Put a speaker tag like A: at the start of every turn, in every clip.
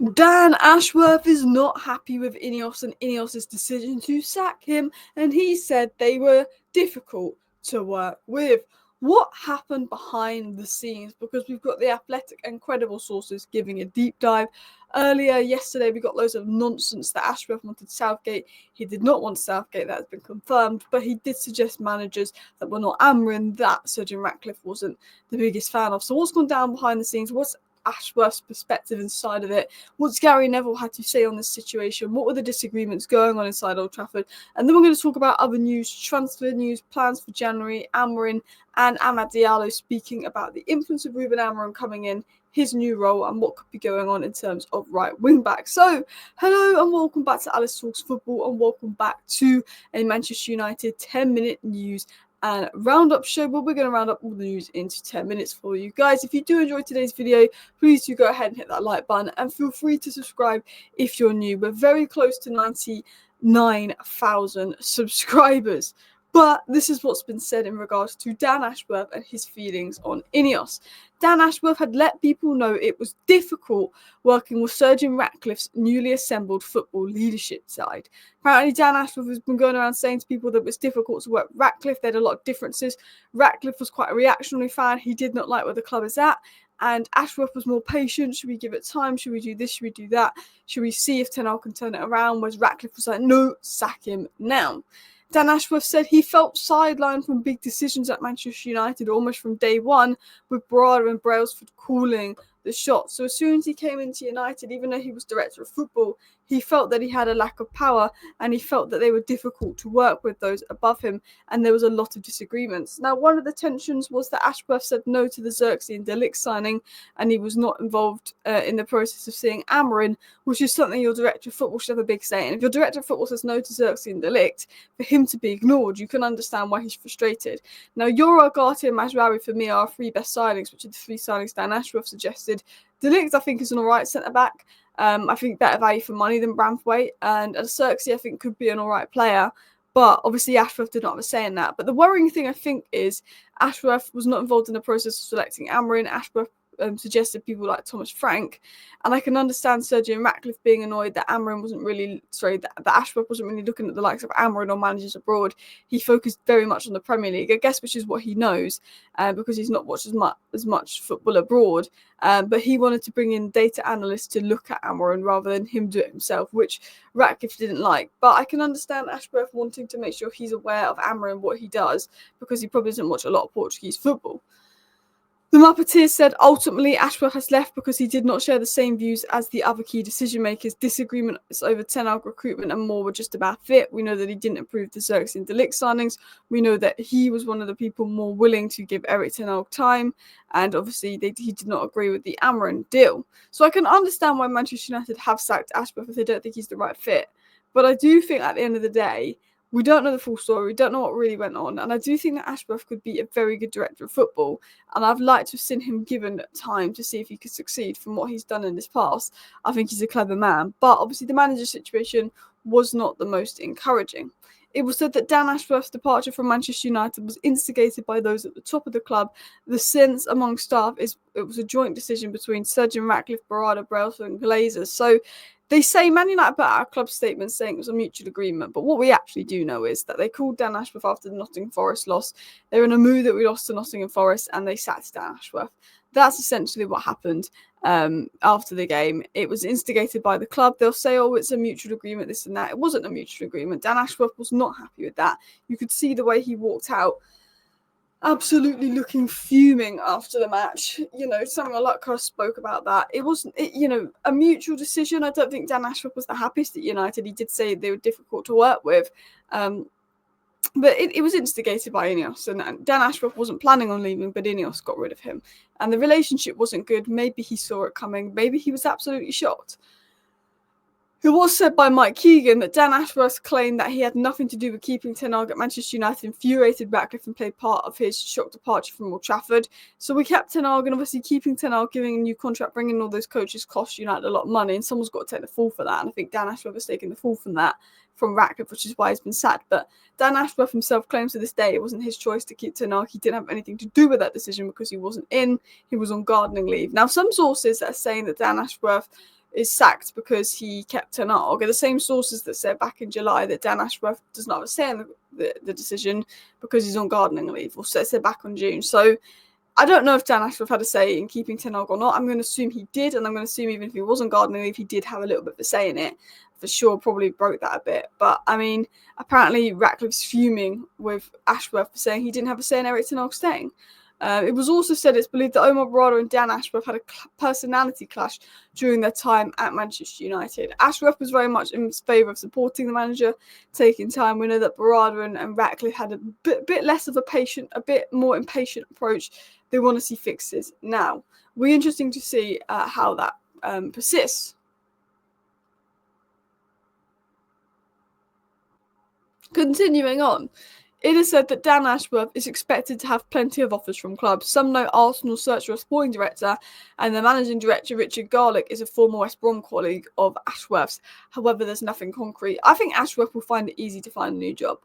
A: Dan Ashworth is not happy with INEOS and INEOS' decision to sack him, and he said they were difficult to work with. What happened behind the scenes? Because we've got the Athletic and credible sources giving a deep dive. Earlier yesterday, we got loads of nonsense that Ashworth wanted Southgate. He did not want Southgate, that has been confirmed, but he did suggest managers that were not Amrin that Sir Jim Ratcliffe wasn't the biggest fan of. So what's gone down behind the scenes? What's Ashworth's perspective inside of it? What's Gary Neville had to say on this situation? What were the disagreements going on inside Old Trafford? And then we're going to talk about other news, transfer news, plans for January, Amorim and Amad Diallo speaking about the influence of Ruben Amorim coming in, his new role, and what could be going on in terms of right wing back. So, hello and welcome back to Alice Talks Football, and welcome back to a Manchester United 10-minute news and roundup show, but we're going to round up all the news into 10 minutes for you guys. If you do enjoy today's video, please do go ahead and hit that like button and feel free to subscribe if you're new. We're very close to 99,000 subscribers. But this is what's been said in regards to Dan Ashworth and his feelings on INEOS. Dan Ashworth had let people know it was difficult working with Sir Jim Ratcliffe's newly assembled football leadership side. Apparently, Dan Ashworth has been going around saying to people that it was difficult to work with Ratcliffe. They had a lot of differences. Ratcliffe was quite a reactionary fan. He did not like where the club is at. And Ashworth was more patient. Should we give it time? Should we do this? Should we do that? Should we see if Ten Hag can turn it around? Whereas Ratcliffe was like, no, sack him now. Dan Ashworth said he felt sidelined from big decisions at Manchester United almost from day one, with Braga and Brailsford calling the shots. So as soon as he came into United, even though he was director of football, he felt that he had a lack of power, and he felt that they were difficult to work with, those above him, and there was a lot of disagreements. Now, one of the tensions was that Ashworth said no to the Xerxes and De Ligt signing, and he was not involved in the process of seeing Amorim, which is something your director of football should have a big say in. If your director of football says no to Xerxes and De Ligt, for him to be ignored, you can understand why he's frustrated. Now, Yoro, Ugarte and Mazraoui for me are our three best signings, which are the three signings Dan Ashworth suggested. De Ligt, I think, is an alright centre-back. I think better value for money than Branthwaite, and Xerxes I think could be an alright player, but obviously Ashworth did not have a say in that. But the worrying thing I think is Ashworth was not involved in the process of selecting Amorim. Ashworth suggested people like Thomas Frank, and I can understand Sir Jim Ratcliffe being annoyed that that Ashworth wasn't really looking at the likes of Amorim or managers abroad. He focused very much on the Premier League, I guess, which is what he knows, because he's not watched as much football abroad. But he wanted to bring in data analysts to look at Amorim rather than him do it himself, which Ratcliffe didn't like. But I can understand Ashworth wanting to make sure he's aware of Amorim, what he does, because he probably doesn't watch a lot of Portuguese football. The Muppeteers said ultimately Ashworth has left because he did not share the same views as the other key decision makers. Disagreements over Ten Hag recruitment and more were just about fit. We know that he didn't approve the Xerxes and De Ligt signings. We know that he was one of the people more willing to give Erik Ten Hag time, and obviously he did not agree with the Amorim deal. So I can understand why Manchester United have sacked Ashworth if they don't think he's the right fit. But I do think at the end of the day, we don't know the full story. We don't know what really went on. And I do think that Ashworth could be a very good director of football. And I've liked to have seen him given time to see if he could succeed from what he's done in his past. I think he's a clever man. But obviously the manager situation was not the most encouraging. It was said that Dan Ashworth's departure from Manchester United was instigated by those at the top of the club. The sense among staff is it was a joint decision between Sir Jim Ratcliffe, Barada, Brailsford and Glazers. So they say Man United put out a club statement saying it was a mutual agreement, but what we actually do know is that they called Dan Ashworth after the Nottingham Forest loss. They were in a mood that we lost to Nottingham Forest, and they sacked Dan Ashworth. That's essentially what happened after the game. It was instigated by the club. They'll say, oh, it's a mutual agreement, this and that. It wasn't a mutual agreement. Dan Ashworth was not happy with that. You could see the way he walked out, absolutely looking fuming after the match. Samuel Luckhurst spoke about that. It wasn't, a mutual decision. I don't think Dan Ashworth was the happiest at United. He did say they were difficult to work with. But it was instigated by INEOS, and Dan Ashworth wasn't planning on leaving, but INEOS got rid of him. And the relationship wasn't good. Maybe he saw it coming. Maybe he was absolutely shocked. It was said by Mike Keegan that Dan Ashworth claimed that he had nothing to do with keeping Ten Hag at Manchester United, infuriated Ratcliffe and played part of his shock departure from Old Trafford. So we kept Ten Hag, and obviously keeping Ten Hag, giving a new contract, bringing all those coaches cost United a lot of money, and someone's got to take the fall for that. And I think Dan Ashworth has taken the fall from that from Ratcliffe, which is why he's been sacked. But Dan Ashworth himself claims to this day it wasn't his choice to keep Ten Hag. He didn't have anything to do with that decision because he wasn't in. He was on gardening leave. Now, some sources are saying that Dan Ashworth is sacked because he kept Ten Hag are the same sources that said back in July that Dan Ashworth does not have a say in the decision because he's on gardening leave, or said back on June. So I don't know if Dan Ashworth had a say in keeping Ten Hag or not. I'm going to assume he did, and I'm going to assume even if he wasn't gardening leave, he did have a little bit of a say in it. For sure, probably broke that a bit. But, I mean, apparently Ratcliffe's fuming with Ashworth for saying he didn't have a say in Erik Ten Hag staying. It was also said it's believed that Omar Barada and Dan Ashworth had a personality clash during their time at Manchester United. Ashworth was very much in favour of supporting the manager, taking time. We know that Barada and Ratcliffe had a bit less of a bit more impatient approach. They want to see fixes now. Will be interesting to see how that persists. Continuing on, it is said that Dan Ashworth is expected to have plenty of offers from clubs. Some know Arsenal search for a sporting director, and the managing director, Richard Garlick, is a former West Brom colleague of Ashworth's. However, there's nothing concrete. I think Ashworth will find it easy to find a new job.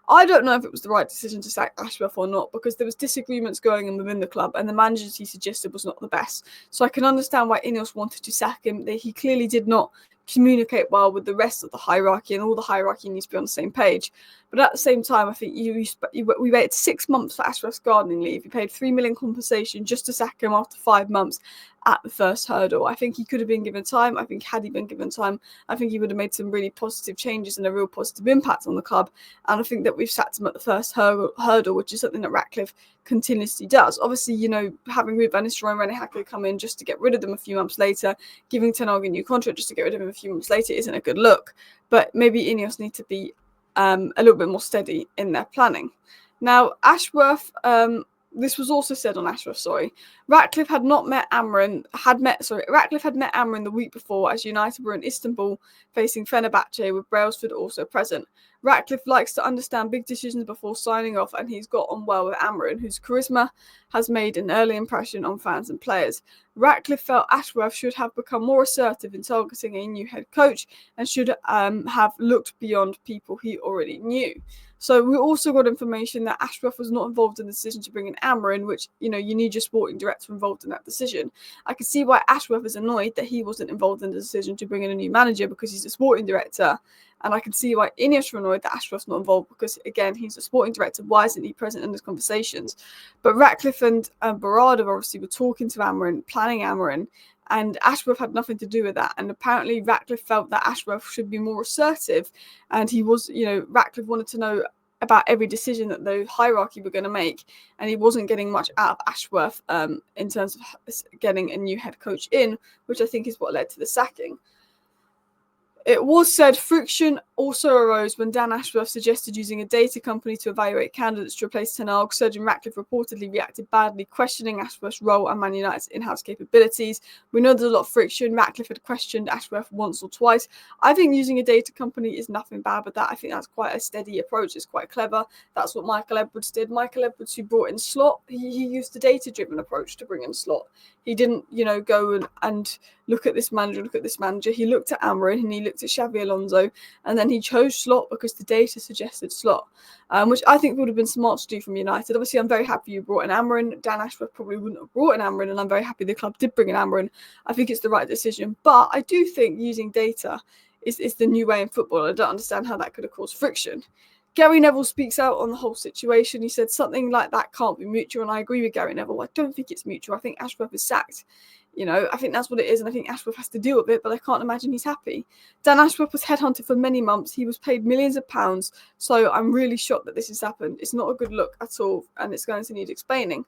A: I don't know if it was the right decision to sack Ashworth or not, because there was disagreements going on within the club, and the manager he suggested was not the best. So I can understand why INEOS wanted to sack him. He clearly did not communicate well with the rest of the hierarchy, and all the hierarchy needs to be on the same page. But at the same time, I think we waited 6 months for Ashworth's gardening leave. We paid $3 million compensation just to sack him after 5 months at the first hurdle. I think he could have been given time. I think had he been given time, I think he would have made some really positive changes and a real positive impact on the club. And I think that we've sacked him at the first hurdle, which is something that Ratcliffe continuously does. Obviously, having Ruud van Nistelrooy and René Hakke come in just to get rid of them a few months later, giving Ten Hag a new contract just to get rid of him a few months later isn't a good look. But maybe INEOS need to be a little bit more steady in their planning. Now, Ashworth, this was also said on Ashworth, Ratcliffe had met Amrin the week before as United were in Istanbul facing Fenerbahce, with Brailsford also present. Ratcliffe likes to understand big decisions before signing off, and he's got on well with Amrin, whose charisma has made an early impression on fans and players. Ratcliffe felt Ashworth should have become more assertive in targeting a new head coach and should have looked beyond people he already knew. So we also got information that Ashworth was not involved in the decision to bring in Amrin, which, you need your sporting director involved in that decision. I can see why Ashworth is annoyed that he wasn't involved in the decision to bring in a new manager because he's a sporting director. And I can see why INEOS are annoyed that Ashworth's not involved because, again, he's a sporting director. Why isn't he present in those conversations? But Ratcliffe and Barada obviously were talking to Amrin, planning Amrin, and Ashworth had nothing to do with that. And apparently Ratcliffe felt that Ashworth should be more assertive. And he was, Ratcliffe wanted to know about every decision that the hierarchy were going to make. And he wasn't getting much out of Ashworth in terms of getting a new head coach in, which I think is what led to the sacking. It was said friction also arose when Dan Ashworth suggested using a data company to evaluate candidates to replace Ten Hag. Surgeon Ratcliffe reportedly reacted badly, questioning Ashworth's role and Man United's in-house capabilities. We know there's a lot of friction. Ratcliffe had questioned Ashworth once or twice. I think using a data company is nothing bad with that. I think that's quite a steady approach. It's quite clever. That's what Michael Edwards did. Michael Edwards, who brought in Slot, he used a data-driven approach to bring in Slot. He didn't, go and look at this manager. He looked at Amrin and he looked at Xabi Alonso, and then he chose Slot because the data suggested Slot, which I think would have been smart to do from United. Obviously, I'm very happy you brought in Amrin. Dan Ashworth probably wouldn't have brought in Amrin, and I'm very happy the club did bring in Amrin. I think it's the right decision, but I do think using data is the new way in football. I don't understand how that could have caused friction. Gary Neville speaks out on the whole situation. He said something like that can't be mutual, and I agree with Gary Neville. I don't think it's mutual. I think Ashworth is sacked. I think that's what it is, and I think Ashworth has to deal with it, but I can't imagine he's happy. Dan Ashworth was headhunted for many months. He was paid millions of pounds, so I'm really shocked that this has happened. It's not a good look at all, and it's going to need explaining.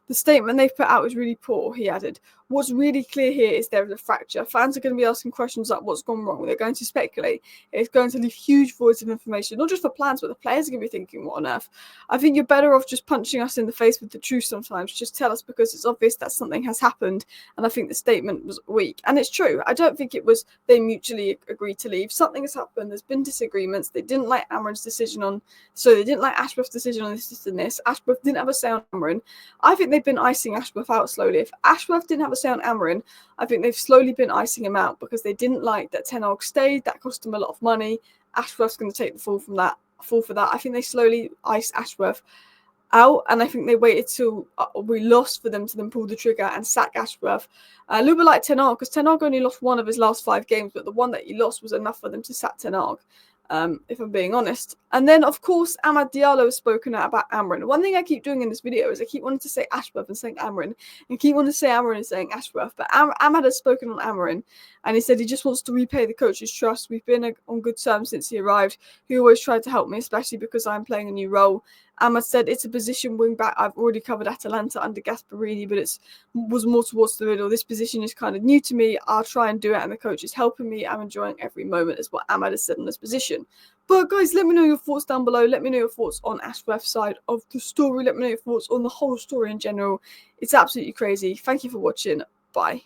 A: The statement they've put out is really poor, he added. What's really clear here is there is a fracture. Fans are going to be asking questions like what's gone wrong. They're going to speculate. It's going to leave huge voids of information, not just for plans, but the players are going to be thinking, what on earth? I think you're better off just punching us in the face with the truth sometimes. Just tell us, because it's obvious that something has happened. And I think the statement was weak. And it's true. I don't think it was they mutually agreed to leave. Something has happened. There's been disagreements. They didn't like Amrin's decision they didn't like Ashworth's decision on this and this. Ashworth didn't have a say on Amrin. I think they've been icing Ashworth out slowly. If Ashworth didn't have a say on Amrin, I think they've slowly been icing him out because they didn't like that Ten Hag stayed. That cost him a lot of money. Ashworth's going to take the fall for that. I think they slowly iced Ashworth out, and I think they waited till we lost for them to then pull the trigger and sack Ashworth. A little bit like Ten Hag, because Ten Hag only lost one of his last 5 games, but the one that he lost was enough for them to sack Ten Hag, if I'm being honest. And then, of course, Amad Diallo has spoken out about Amrin. One thing I keep doing in this video is I keep wanting to say Ashworth and saying Amrin, and keep wanting to say Amrin and saying Ashworth. But Amad has spoken on Amrin, and he said he just wants to repay the coach's trust. We've been on good terms since he arrived. He always tried to help me, especially because I'm playing a new role. Amad said it's a position wing back. I've already covered Atalanta under Gasperini, but it was more towards the middle. This position is kind of new to me. I'll try and do it, and the coach is helping me. I'm enjoying every moment, is what Amad has said on this position. But guys, let me know your thoughts down below. Let me know your thoughts on Ashworth's side of the story. Let me know your thoughts on the whole story in general. It's absolutely crazy. Thank you for watching. Bye.